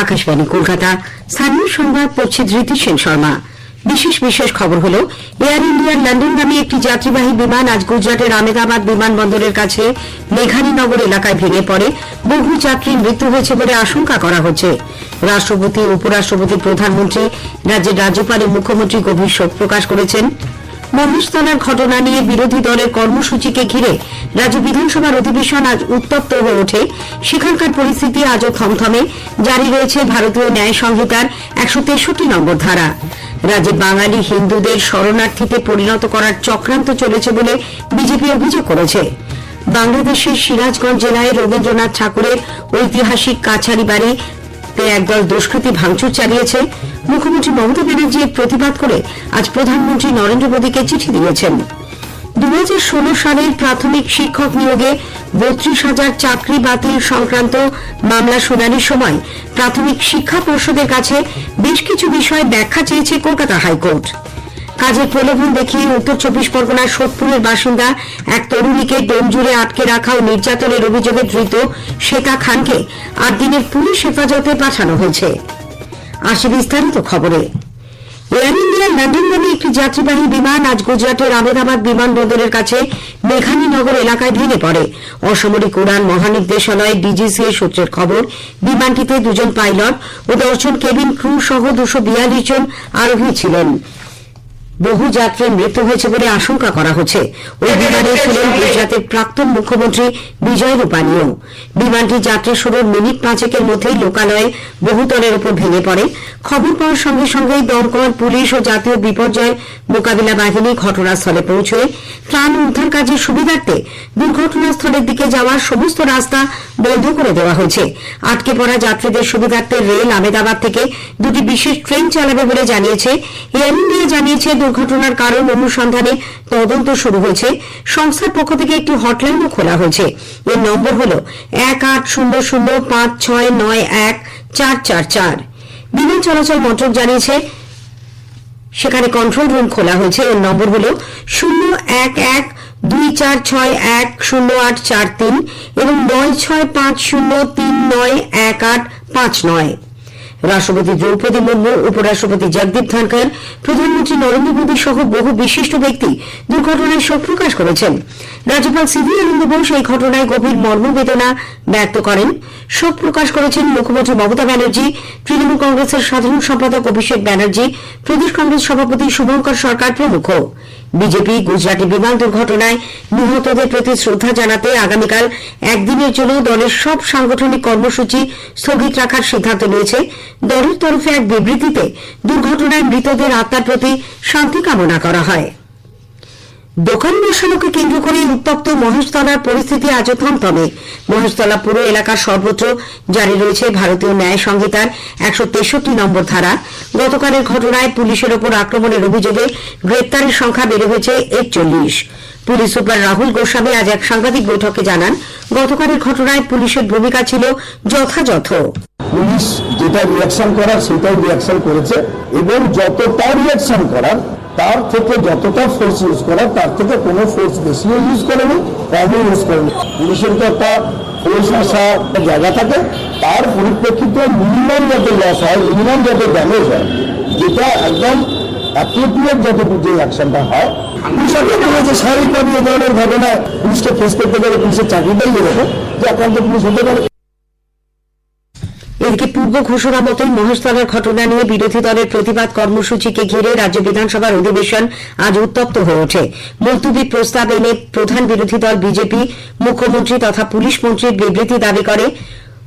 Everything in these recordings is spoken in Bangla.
আকাশবাণী কলকাতা। স্থানীয় সংবাদ পড়ছে ধৃতি সেন শর্মা। বিশেষ খবর হল, এয়ার ইন্ডিয়ার লন্ডনগামী একটি যাত্রীবাহী বিমান আজ গুজরাটের আহমেদাবাদ বিমানবন্দরের কাছে মেঘানীনগর এলাকায় ভেঙে পড়ে বহু যাত্রীর মৃত্যু হয়েছে বলে আশঙ্কা করা হচ্ছে। রাষ্ট্রপতি, উপরাষ্ট্রপতি, প্রধানমন্ত্রী, রাজ্যের রাজ্যপাল ও মুখ্যমন্ত্রী গভীর শোক প্রকাশ করেছেন। মহেশতলার ঘটনা নিয়ে বিরোধী দলের কর্মসূচিকে ঘিরে রাজ্য বিধানসভার অধিবেশন আজ উত্তপ্ত হয়ে ওঠে। সেখানকার পরিস্থিতি আজও থমথমে। জারি রয়েছে ভারতীয় ন্যায় সংহিতার 163 নম্বর ধারা। রাজ্যে বাঙালি হিন্দুদের শরণার্থীতে পরিণত করার চক্রান্ত চলেছে বলে বিজেপি অভিযোগ করেছে। বাংলাদেশের সিরাজগঞ্জ জেলায় রবীন্দ্রনাথ ঠাকুরের ঐতিহাসিক কাছারি বাড়ি একদল দুষ্কৃতী ভাঙচুর চালিয়েছে। মুখ্যমন্ত্রী মমতা ব্যানার্জি প্রতিবাদ করে আজ প্রধানমন্ত্রী নরেন্দ্র মোদীকে চিঠি দিয়েছেন। 2016 সালের প্রাথমিক শিক্ষক নিয়োগে 32,000 চাকরি বাতিল সংক্রান্ত মামলা শুনানির সময় প্রাথমিক শিক্ষা পর্ষদের কাছে বেশ কিছু বিষয় ব্যাখ্যা চেয়েছে কলকাতা হাইকোর্ট। কাজের প্রলোভন দেখিয়ে উত্তর 24 পরগনার সোদপুরের বাসিন্দা এক তরুণীকে ডোমজুড়ে আটকে রাখা ও নির্যাতনের অভিযোগে ধৃত শেখা খানকে 8 দিনের পুলিশ হেফাজতে পাঠানো হয়েছে। আসে বিস্তারিত খবরে। এয়ার ইন্ডিয়ার লন্ডনগামী একটি যাত্রীবাহী বিমান আজ গুজরাটের আহমেদাবাদ বিমানবন্দরের কাছে মেঘানীনগর এলাকায় ভেঙে পড়ে। অসামরিক উড়ান মহানির্দেশালয় ডিজিসিএ সূত্রের খবর, বিমানটিতে 2 জন পাইলট ও 10 জন কেবিন ক্রু সহ 242 জন আরোহী ছিলেন। বহু যাত্রীর মৃত্যু হয়েছে বলে আশঙ্কা করা হচ্ছে। ওই বিমানে ছিলেন গুজরাটের প্রাক্তন মুখ্যমন্ত্রী বিজয় রূপানীও। বিমানটি যাত্রা শুরুর মিনিট 5 মধ্যেই লোকালয়ে বহুতলের উপর ভেঙে পড়ে। খবর পাওয়ার সঙ্গে সঙ্গেই দমকল, পুলিশ ও জাতীয় বিপর্যয় মোকাবিলা বাহিনী ঘটনাস্থলে পৌঁছয়। ত্রাণ উদ্ধার কাজের সুবিধার্থে দুর্ঘটনাস্থলের দিকে যাওয়ার সমস্ত রাস্তা বন্ধ করে দেওয়া হয়েছে। আটকে পড়া যাত্রীদের সুবিধার্থে রেল আহমেদাবাদ থেকে 2টি বিশেষ ট্রেন চালাবে বলে জানিয়েছে। এয়ার ইন্ডিয়া জানিয়েছে দুর্ঘটনার কারণ অনুসন্ধানে তদন্ত শুরু হয়েছে। সংস্থার পক্ষ থেকে একটি হটলাইনও খোলা হয়েছে। এর নম্বর হল 180056914444। বিমান চলাচল মন্ত্রক জানিয়েছে সেখানে কন্ট্রোল রুম খোলা হয়েছে। এর নম্বর হল 01124610843 এবং 9650391859। রাষ্ট্রপতি দ্রৌপদী মুর্মু, উপরাষ্ট্রপতি জগদীপ ধনখড়, প্রধানমন্ত্রী নরেন্দ্র মোদী সহ বহু বিশিষ্ট ব্যক্তি দুর্ঘটনায় শোক প্রকাশ করেছেন। রাজ্যপাল সিভি আনন্দ বোস এই ঘটনায় গভীর মর্মবেদনা ব্যক্ত করেন। শোক প্রকাশ করেছেন মুখ্যমন্ত্রী মমতা ব্যানার্জি, তৃণমূল কংগ্রেসের সাধারণ সম্পাদক অভিষেক ব্যানার্জি, প্রদেশ কংগ্রেস সভাপতি শুভঙ্কর সরকার প্রমুখ। বিজেপি গুজরাটে বিমান দুর্ঘটনায় নিহতদের প্রতি শ্রদ্ধা জানাতে আগামীকাল একদিনের জন্য দলের সব সাংগঠনিক কর্মসূচি স্থগিত রাখার সিদ্ধান্ত নিয়েছে। দলের তরফে এক বিবৃতিতে দুর্ঘটনায় মৃতদের আত্মার প্রতি শান্তি কামনা করা হয়। দোকান বসানোকে কেন্দ্র করে উত্তপ্ত মহেশতলার পরিস্থিতি আজও থমথমে। মহেশতলা পুরো এলাকার সর্বত্র জারি রয়েছে ভারতীয় ন্যায় সংহিতার 163 নম্বর ধারা। গতকালের ঘটনায় পুলিশের ওপর আক্রমণের অভিযোগে গ্রেপ্তারের সংখ্যা বেড়ে হয়েছে 41। পুলিশ সুপার রাহুল গোস্বামী আজ এক সাংবাদিক বৈঠকে জানান, গতকালের ঘটনায় পুলিশের ভূমিকা ছিল যথাযথ। পুলিশ যেটা রিয়াকশন করার সেটাই রিয়াকশন করেছে এবং যতটা রিয়াকশন করার তার থেকে যতটা ফোর্স ইউজ করার তার থেকে কোনো ফোর্স বেশিও ইউজ করেনি, কমও ইউজ করেনি। পুলিশের তো একটা ফোর্স আসা জায়গা থাকে, তার পরিপ্রেক্ষিতে মিনিমাম যাতে লস হয়, মিনিমাম যাতে ড্যামেজ হয়, যেটা একদম অ্যাপ্রোপ্রিয়েট যতটুকু যে অ্যাকশনটা হয়। পুলিশকে বলেছে স্বাভাবিকভাবে এ ধরনের ঘটনায় পুলিশকে ফেস করতে গেলে পুলিশের চাকরিটাই এরকম যে আক্রান্ত পুলিশ হতে পারে। এদিকে পূর্ব ঘোষণা মতোই মহেশতলার ঘটনা নিয়ে বিরোধী দলের প্রতিবাদ কর্মসূচিকে ঘিরে রাজ্য বিধানসভার অধিবেশন আজ উত্তপ্ত হয়ে ওঠে। মুলতুবি প্রস্তাব এনে প্রধান বিরোধী দল বিজেপি মুখ্যমন্ত্রী তথা পুলিশ মন্ত্রীর বিবৃতি দাবি করে।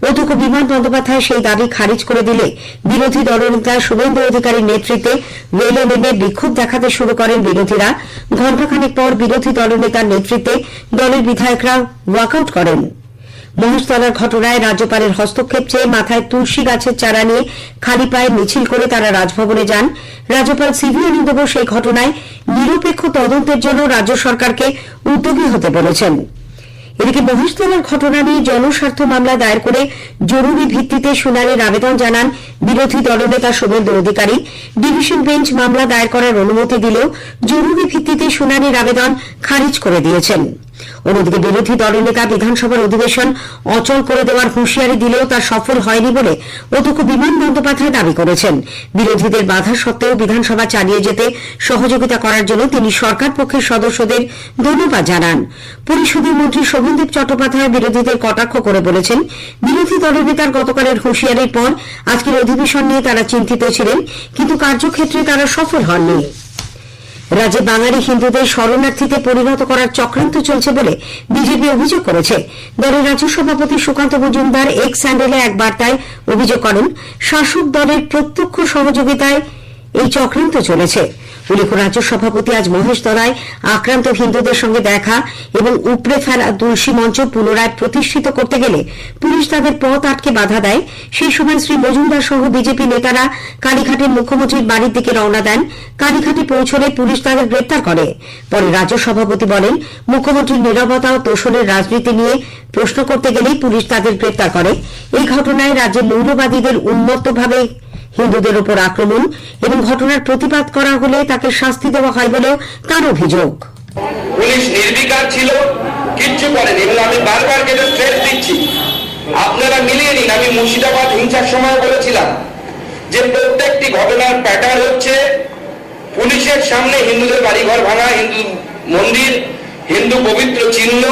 অধ্যক্ষ বিমান বন্দ্যোপাধ্যায় সেই দাবি খারিজ করে দিলে বিরোধী দলনেতা শুভেন্দু অধিকারীর নেতৃত্বে রেলে নেমে বিক্ষোভ দেখাতে শুরু করেন বিরোধীরা। ঘণ্টাখানেক পর বিরোধী দলনেতার নেতৃত্বে দলের বিধায়করা ওয়াকআউট করেন। মহেশতলার ঘটনায় রাজ্যপালের হস্তক্ষেপ চেয়ে মাথায় তুলসী গাছের চারা নিয়ে খালি পায়ে মিছিল করে তারা রাজভবনে যান। রাজ্যপাল সিভি আনন্দ বোস এই ঘটনায় নিরপেক্ষ তদন্তের জন্য রাজ্য সরকারকে উদ্যোগী হতে বলেছেন। এদিকে মহেশতলার ঘটনা নিয়ে জনস্বার্থ মামলা দায়ের করে জরুরি ভিত্তিতে শুনানির আবেদন জানান বিরোধী দলনেতা শুভেন্দু অধিকারী। ডিভিশন বেঞ্চ মামলা দায়ের করার অনুমতি দিলেও জরুরি ভিত্তিতে শুনানির আবেদন খারিজ করে দিয়েছেন। অন্যদিকে বিরোধী দলের নেতা বিধানসভার অধিবেশন অচল করে দেওয়ার হুঁশিয়ারি দিলেও তা সফল হয়নি বলে অধ্যক্ষ বিমান বন্দ্যোপাধ্যায় দাবি করেছেন। বিরোধীদের বাধা সত্ত্বেও বিধানসভা চালিয়ে যেতে সহযোগিতা করার জন্য তিনি সরকার পক্ষের সদস্যদের ধন্যবাদ জানান। পরিষদের মন্ত্রী শোভনদেব চট্টোপাধ্যায় বিরোধীদের কটাক্ষ করে বলেছেন, বিরোধী দলের নেতার গতকালের হুঁশিয়ারির পর আজকের অধিবেশন নিয়ে তারা চিন্তিত ছিলেন, কিন্তু কার্যক্ষেত্রে তারা সফল হননি। রাজ্যে বাঙালি হিন্দুদের শরণার্থীতে পরিণত করার চক্রান্ত চলছে বলে বিজেপি অভিযোগ করেছে। দলের রাজ্য সভাপতি সুকান্ত মজুমদার এক্স হ্যান্ডেলে এক বার্তায় অভিযোগ করেন, শাসক দলের প্রত্যক্ষ সহযোগিতায় এই চক্রান্ত চলেছে। উল্লেখ্য, রাজ্য সভাপতি আজ মহেশতলায় আক্রান্ত হিন্দুদের সঙ্গে দেখা এবং উপড়ে ফেলা তুলসী মঞ্চ পুনরায় প্রতিষ্ঠিত করতে গেলে পুলিশ তাদের পথ আটকে বাধা দেয়। সেই সময় শ্রী মজুমদার সহ বিজেপি নেতারা কালীঘাটের মুখ্যমন্ত্রীর বাড়ির দিকে রওনা দেন। কালীঘাটে পৌঁছলে পুলিশ তাদের গ্রেপ্তার করে। পরে রাজ্য সভাপতি বলেন, মুখ্যমন্ত্রীর নীরবতা ও তোষণের রাজনীতি নিয়ে প্রশ্ন করতে গেলেই পুলিশ তাদের গ্রেপ্তার করে। এই ঘটনায় রাজ্যের মৌলবাদীদের উন্মত্তভাবে হিন্দুদের উপর আক্রমণ এবং ঘটনার প্রতিবাদ করা হলে তাকে শাস্তি দেওয়া হয় বলেও তার অভিযোগ। পুলিশ নির্বিকার ছিল, কিচ্ছু করেনি এবং আমি বারবার কেটে থ্রেট দিচ্ছি, আপনারা মিলিয়ে নিন। আমি মুর্শিদাবাদ হিংসার সময় বলেছিলাম যে প্রত্যেকটি ঘটনার প্যাটার্ন হচ্ছে পুলিশের সামনে হিন্দুদের বাড়িঘর ভাঙা, হিন্দু মন্দির, হিন্দু পবিত্র চিহ্ন,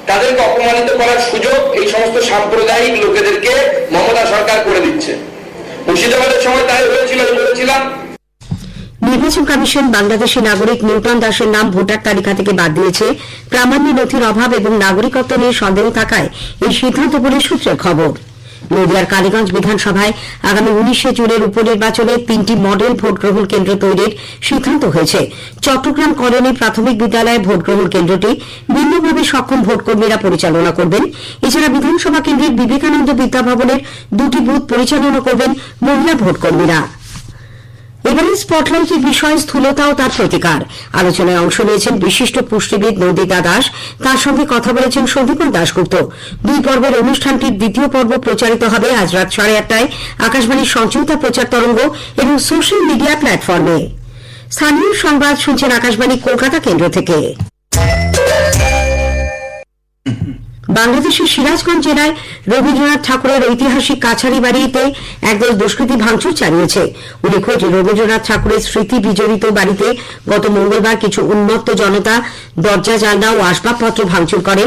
তাদেরকে অপমানিত করার সুযোগ এই সমস্ত সাম্প্রদায়িক লোকেদেরকে মমতা সরকার করে দিচ্ছে। মুর্শিদাবাদের সময় তাই হয়েছিল, বলেছিলাম। নির্বাচন কমিশন বাংলাদেশী নাগরিক নিউটন দাসের নাম ভোটার তালিকা থেকে বাদ দিয়েছে। প্রামাণ্য নথির অভাব এবং নাগরিকত্ব নিয়ে সন্দেহ থাকায় এই সিদ্ধান্ত বলে সূত্রের খবর। নদিয়ার কালীগঞ্জ বিধানসভায় আগামী 19শে জুনের উপনির্বাচনে 3টি মডেল ভোটগ্রহণ কেন্দ্র তৈরির সিদ্ধান্ত হয়েছে। চট্টগ্রাম কলোনি প্রাথমিক বিদ্যালয়ে ভোটগ্রহণ কেন্দ্রটি ভিন্নভাবে সক্ষম ভোটকর্মীরা পরিচালনা করবেন। এছাড়া বিধানসভা কেন্দ্রের বিবেকানন্দ বিদ্যাভবনের 2টি বুথ পরিচালনা করবেন মহিলা ভোটকর্মীরা। এবারে স্পটলাইটের বিষয় স্থূলতা ও তার প্রতিকার। আলোচনায় অংশ নিয়েছেন বিশিষ্ট পুষ্টিবিদ নন্দিতা দাস, তার সঙ্গে কথা বলেছেন সন্দীপন দাশগুপ্ত। 2 পর্বের অনুষ্ঠানটির 2য় পর্ব প্রচারিত হবে আজ রাত 8:30টায় আকাশবাণীর সঞ্চয়িতা প্রচার তরঙ্গ এবং সোশ্যাল মিডিয়া প্ল্যাটফর্মে। স্থানীয় সংবাদ শুনছেন আকাশবাণী কলকাতা কেন্দ্র থেকে। বাংলাদেশের সিরাজগঞ্জ জেলায় রবীন্দ্রনাথ ঠাকুরের ঐতিহাসিক কাছারি বাড়িতে একদল দুষ্কৃতী ভাঙচুর চালিয়েছে। উল্লেখ্য যে রবীন্দ্রনাথ ঠাকুরের স্মৃতি বিজড়িত বাড়িতে গত মঙ্গলবার কিছু উন্মত্ত জনতা দরজা জানলা ও আসবাবপত্র ভাঙচুর করে।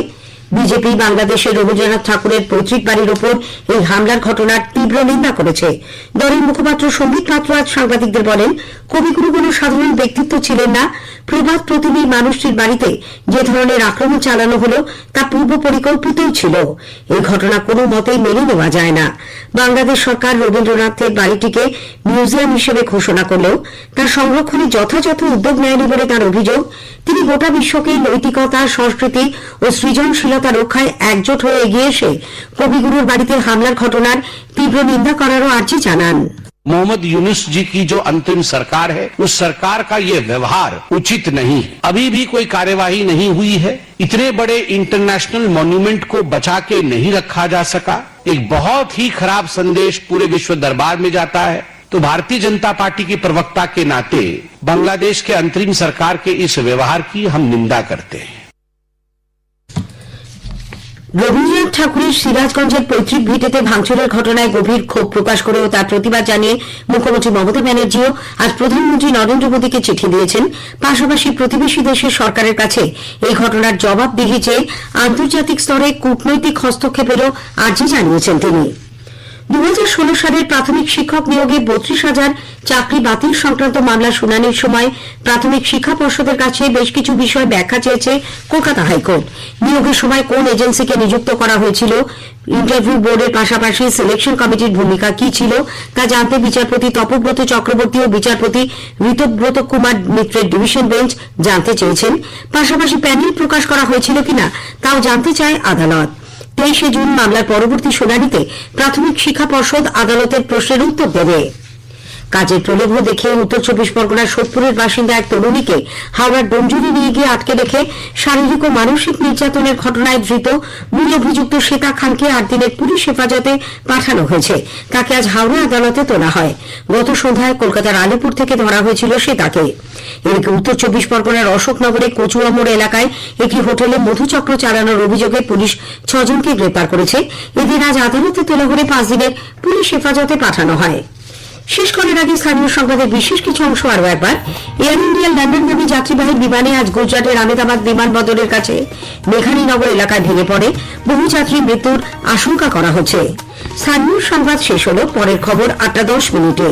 বিজেপি বাংলাদেশের রবীন্দ্রনাথ ঠাকুরের পৈতৃক বাড়ির ওপর এই হামলার ঘটনার তীব্র নিন্দা করেছে। দলের মুখপাত্র সম্বিত পাত্র আজ সাংবাদিকদের বলেন, কবিগুরু কোনো সাধারণ ব্যক্তিত্ব ছিলেন না। প্রবাদ প্রতিদিন মানুষটির বাড়িতে যে ধরনের আক্রমণ চালানো হল তা পূর্ব পরিকল্পিতই ছিল। এই ঘটনা কোনো মতেই মেনে নেওয়া যায় না। বাংলাদেশ সরকার রবীন্দ্রনাথের বাড়িটিকে মিউজিয়াম হিসেবে ঘোষণা করলেও তার সংরক্ষণে যথাযথ উদ্যোগ নেয়নি বলে তার অভিযোগ। তিনি গোটা বিশ্বকে নৈতিকতা, সংস্কৃতি ও সৃজনশীলতা রক্ষায় একজোট হয়ে এগিয়ে এসে কবিগুরুর বাড়িতে হামলার ঘটনার তীব্র নিন্দা করারও আর্জি জানান। मोहम्मद यूनुस जी की जो अंतिम सरकार है, उस सरकार का ये व्यवहार उचित नहीं है। अभी भी कोई कार्यवाही नहीं हुई है। इतने बड़े इंटरनेशनल मॉन्यूमेंट को बचा के नहीं रखा जा सका। एक बहुत ही खराब संदेश पूरे विश्व दरबार में जाता है। तो भारतीय जनता पार्टी की प्रवक्ता के नाते बांग्लादेश के अंतरिम सरकार के इस व्यवहार की हम निंदा करते हैं। রবীন্দ্রনাথ ঠাকুরের সিরাজগঞ্জের পৈতৃক ভিটেতে ভাঙচুরের ঘটনায় গভীর ক্ষোভ প্রকাশ করেও তার প্রতিবাদ জানিয়ে মুখ্যমন্ত্রী মমতা ব্যানার্জিও আজ প্রধানমন্ত্রী নরেন্দ্র মোদীকে চিঠি দিয়েছেন। পাশাপাশি প্রতিবেশী দেশের সরকারের কাছে এই ঘটনার জবাবদিহি চেয়ে আন্তর্জাতিক স্তরে কূটনৈতিক হস্তক্ষেপেরও আর্জি জানিয়েছেন তিনি। 2016 সালের প্রাথমিক শিক্ষক নিয়োগে 32,000 চাকরি বাতিল সংক্রান্ত মামলার শুনানির সময় প্রাথমিক শিক্ষা পর্ষদের কাছে বেশ কিছু বিষয় ব্যাখ্যা চেয়েছে কলকাতা হাইকোর্ট। নিয়োগের সময় কোন এজেন্সিকে নিযুক্ত করা হয়েছিল, ইন্টারভিউ বোর্ডের পাশাপাশি সিলেকশন কমিটির ভূমিকা কি ছিল তা জানতে বিচারপতি তপব্রত চক্রবর্তী ও বিচারপতি ঋতব্রত কুমার মিত্রের ডিভিশন বেঞ্চ জানতে চেয়েছেন। পাশাপাশি প্যানেল প্রকাশ করা হয়েছিল কিনা তাও জানতে চায় আদালত। 23শে জুন মামলার পরবর্তী শুনানিতে প্রাথমিক শিক্ষা পর্ষদ আদালতের প্রশ্নের উত্তর দেবে। কাজের প্রলোভ দেখে উত্তর 24 পরগনার সোদপুরের বাসিন্দা এক তরুণীকে হাওড়ার ডোমজুরি নিয়ে গিয়ে আটকে রেখে শারীরিক ও মানসিক নির্যাতনের ঘটনায় ধৃত মূল অভিযুক্ত শ্বেতা খানকে 8 দিনের পুলিশ হেফাজতে পাঠানো হয়েছে। তাকে আজ হাওড়া আদালতে তোলা হয়। গত সন্ধ্যায় কলকাতার আলিপুর থেকে ধরা হয়েছিল শ্বেতাকে। এদিকে উত্তর 24 পরগনার অশোকনগরে কচুয়া মোড় এলাকায় একটি হোটেলে মধুচক্র চালানোর অভিযোগে পুলিশ 6 জনকে গ্রেপ্তার করেছে। এদের আজ আদালতে তোলা হলে 5 দিনের পুলিশ হেফাজতে পাঠানো হয়। শেষ করার আগে স্থানীয় সংবাদের বিশেষ কিছু অংশ আরও একবার। এয়ার ইন্ডিয়ার লন্ডনগামী যাত্রীবাহী বিমানে আজ গুজরাটের আহমেদাবাদ বিমানবন্দরের কাছে মেঘানীনগর এলাকায় ভেঙে পড়ে বহু যাত্রী মৃত্যুর আশঙ্কা করা হচ্ছে। স্থানীয় সংবাদ শেষ হল। পরের খবর 8টা 10 মিনিটে।